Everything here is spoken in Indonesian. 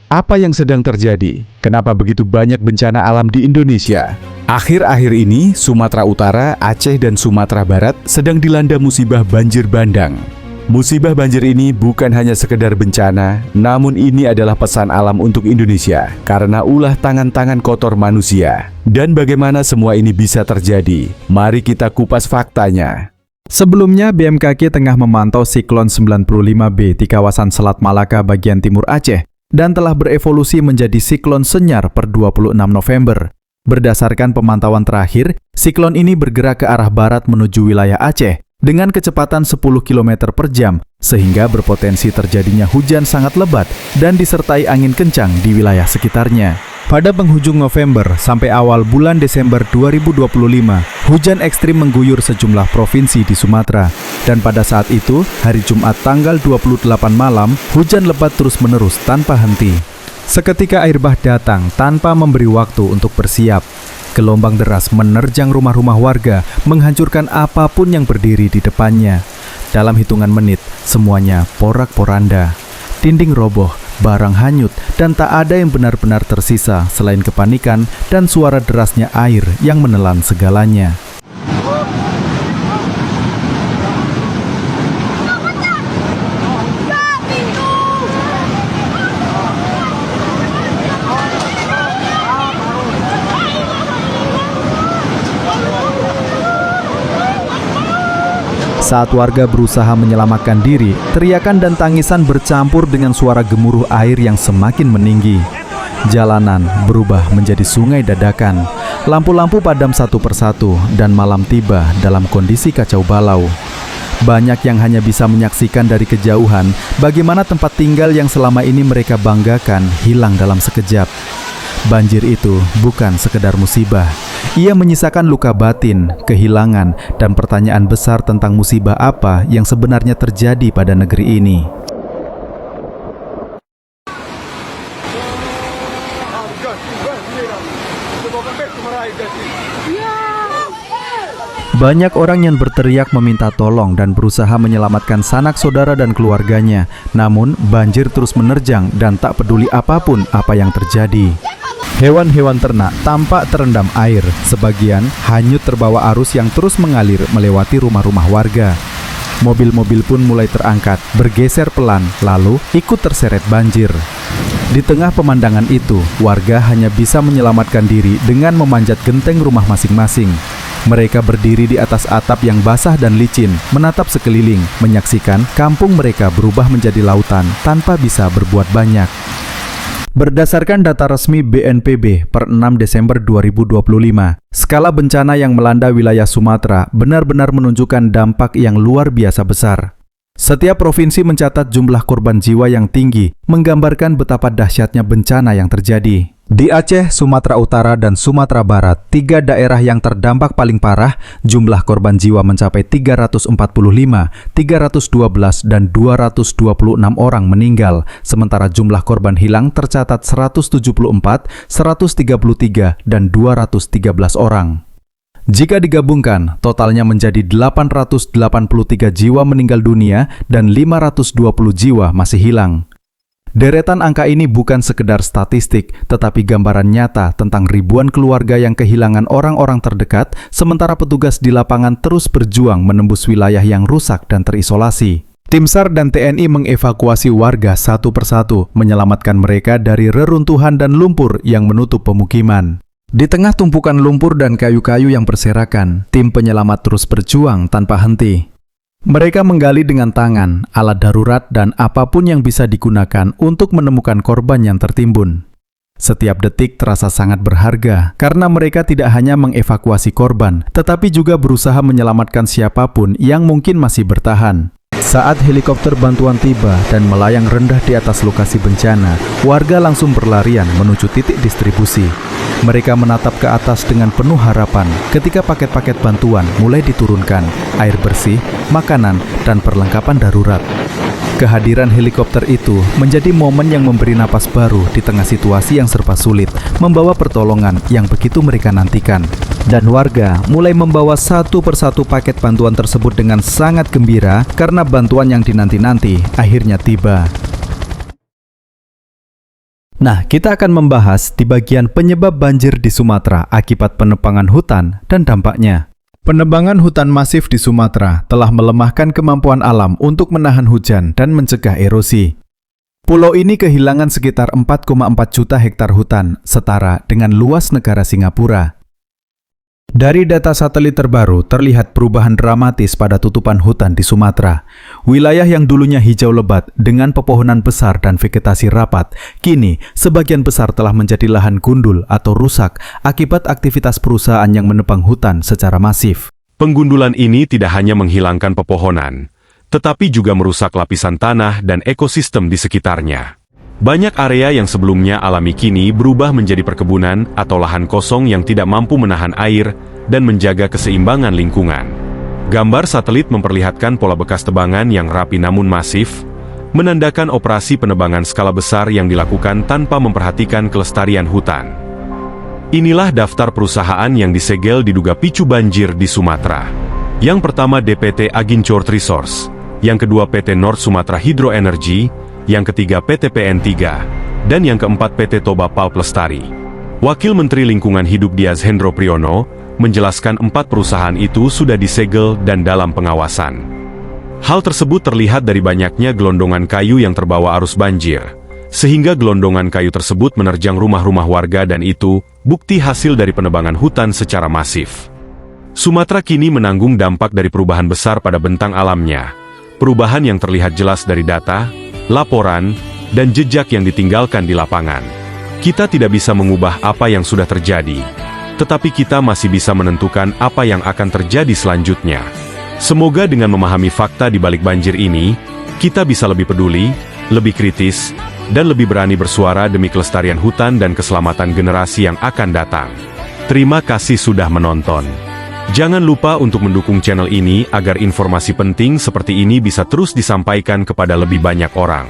Apa yang sedang terjadi? Kenapa begitu banyak bencana alam di Indonesia? Akhir-akhir ini, Sumatera Utara, Aceh, dan Sumatera Barat sedang dilanda musibah banjir bandang. Musibah banjir ini bukan hanya sekedar bencana, namun ini adalah pesan alam untuk Indonesia karena ulah tangan-tangan kotor manusia. Dan bagaimana semua ini bisa terjadi? Mari kita kupas faktanya. Sebelumnya, BMKG tengah memantau siklon 95B di kawasan Selat Malaka bagian timur Aceh dan telah berevolusi menjadi siklon Senyar per 26 November. Berdasarkan pemantauan terakhir, siklon ini bergerak ke arah barat menuju wilayah Aceh dengan kecepatan 10 km per jam, sehingga berpotensi terjadinya hujan sangat lebat dan disertai angin kencang di wilayah sekitarnya. Pada penghujung November sampai awal bulan Desember 2025, hujan ekstrim mengguyur sejumlah provinsi di Sumatera. Dan pada saat itu, hari Jumat tanggal 28 malam, hujan lebat terus-menerus tanpa henti. Seketika air bah datang tanpa memberi waktu untuk bersiap. Gelombang deras menerjang rumah-rumah warga, menghancurkan apapun yang berdiri di depannya. Dalam hitungan menit, semuanya porak-poranda. Dinding roboh, barang hanyut, dan tak ada yang benar-benar tersisa selain kepanikan dan suara derasnya air yang menelan segalanya. Saat warga berusaha menyelamatkan diri, teriakan dan tangisan bercampur dengan suara gemuruh air yang semakin meninggi. Jalanan berubah menjadi sungai dadakan. Lampu-lampu padam satu persatu dan malam tiba dalam kondisi kacau balau. Banyak yang hanya bisa menyaksikan dari kejauhan bagaimana tempat tinggal yang selama ini mereka banggakan hilang dalam sekejap. Banjir itu bukan sekedar musibah. Ia menyisakan luka batin, kehilangan, dan pertanyaan besar tentang musibah apa yang sebenarnya terjadi pada negeri ini. Banyak orang yang berteriak meminta tolong dan berusaha menyelamatkan sanak saudara dan keluarganya. Namun, banjir terus menerjang dan tak peduli apapun apa yang terjadi. Hewan-hewan ternak tampak terendam air, sebagian hanyut terbawa arus yang terus mengalir melewati rumah-rumah warga. Mobil-mobil pun mulai terangkat, bergeser pelan, lalu ikut terseret banjir. Di tengah pemandangan itu, warga hanya bisa menyelamatkan diri dengan memanjat genteng rumah masing-masing. Mereka berdiri di atas atap yang basah dan licin, menatap sekeliling, menyaksikan kampung mereka berubah menjadi lautan tanpa bisa berbuat banyak. Berdasarkan data resmi BNPB per 6 Desember 2025, skala bencana yang melanda wilayah Sumatera benar-benar menunjukkan dampak yang luar biasa besar. Setiap provinsi mencatat jumlah korban jiwa yang tinggi, menggambarkan betapa dahsyatnya bencana yang terjadi. Di Aceh, Sumatera Utara, dan Sumatera Barat, 3 daerah yang terdampak paling parah, jumlah korban jiwa mencapai 345, 312, dan 226 orang meninggal, sementara jumlah korban hilang tercatat 174, 133, dan 213 orang. Jika digabungkan, totalnya menjadi 883 jiwa meninggal dunia dan 520 jiwa masih hilang. Deretan angka ini bukan sekedar statistik, tetapi gambaran nyata tentang ribuan keluarga yang kehilangan orang-orang terdekat, sementara petugas di lapangan terus berjuang menembus wilayah yang rusak dan terisolasi. Tim SAR dan TNI mengevakuasi warga satu persatu, menyelamatkan mereka dari reruntuhan dan lumpur yang menutup pemukiman. Di tengah tumpukan lumpur dan kayu-kayu yang berserakan, tim penyelamat terus berjuang tanpa henti. Mereka menggali dengan tangan, alat darurat, dan apapun yang bisa digunakan untuk menemukan korban yang tertimbun. Setiap detik terasa sangat berharga, karena mereka tidak hanya mengevakuasi korban, tetapi juga berusaha menyelamatkan siapapun yang mungkin masih bertahan. Saat helikopter bantuan tiba dan melayang rendah di atas lokasi bencana, warga langsung berlarian menuju titik distribusi. Mereka menatap ke atas dengan penuh harapan ketika paket-paket bantuan mulai diturunkan, air bersih, makanan, dan perlengkapan darurat. Kehadiran helikopter itu menjadi momen yang memberi napas baru di tengah situasi yang serba sulit, membawa pertolongan yang begitu mereka nantikan. Dan warga mulai membawa satu persatu paket bantuan tersebut dengan sangat gembira karena bantuan yang dinanti-nanti akhirnya tiba. Nah, kita akan membahas di bagian penyebab banjir di Sumatera akibat penebangan hutan dan dampaknya. Penebangan hutan masif di Sumatera telah melemahkan kemampuan alam untuk menahan hujan dan mencegah erosi. Pulau ini kehilangan sekitar 4,4 juta hektar hutan, setara dengan luas negara Singapura. Dari data satelit terbaru, terlihat perubahan dramatis pada tutupan hutan di Sumatera. Wilayah yang dulunya hijau lebat dengan pepohonan besar dan vegetasi rapat, kini sebagian besar telah menjadi lahan gundul atau rusak akibat aktivitas perusahaan yang menebang hutan secara masif. Penggundulan ini tidak hanya menghilangkan pepohonan, tetapi juga merusak lapisan tanah dan ekosistem di sekitarnya. Banyak area yang sebelumnya alami kini berubah menjadi perkebunan atau lahan kosong yang tidak mampu menahan air dan menjaga keseimbangan lingkungan. Gambar satelit memperlihatkan pola bekas tebangan yang rapi namun masif, menandakan operasi penebangan skala besar yang dilakukan tanpa memperhatikan kelestarian hutan. Inilah daftar perusahaan yang disegel diduga picu banjir di Sumatera. Yang pertama DPT Agincourt Resource, yang kedua PT North Sumatra Hydro Energy, yang ketiga PT PN3, dan yang keempat PT Toba Pulp Lestari. Wakil Menteri Lingkungan Hidup Diaz Hendro Priyono menjelaskan 4 perusahaan itu sudah disegel dan dalam pengawasan. Hal tersebut terlihat dari banyaknya gelondongan kayu yang terbawa arus banjir, sehingga gelondongan kayu tersebut menerjang rumah-rumah warga dan itu bukti hasil dari penebangan hutan secara masif. Sumatera kini menanggung dampak dari perubahan besar pada bentang alamnya, perubahan yang terlihat jelas dari data, laporan, dan jejak yang ditinggalkan di lapangan. Kita tidak bisa mengubah apa yang sudah terjadi, tetapi kita masih bisa menentukan apa yang akan terjadi selanjutnya. Semoga dengan memahami fakta di balik banjir ini, kita bisa lebih peduli, lebih kritis, dan lebih berani bersuara demi kelestarian hutan dan keselamatan generasi yang akan datang. Terima kasih sudah menonton. Jangan lupa untuk mendukung channel ini agar informasi penting seperti ini bisa terus disampaikan kepada lebih banyak orang.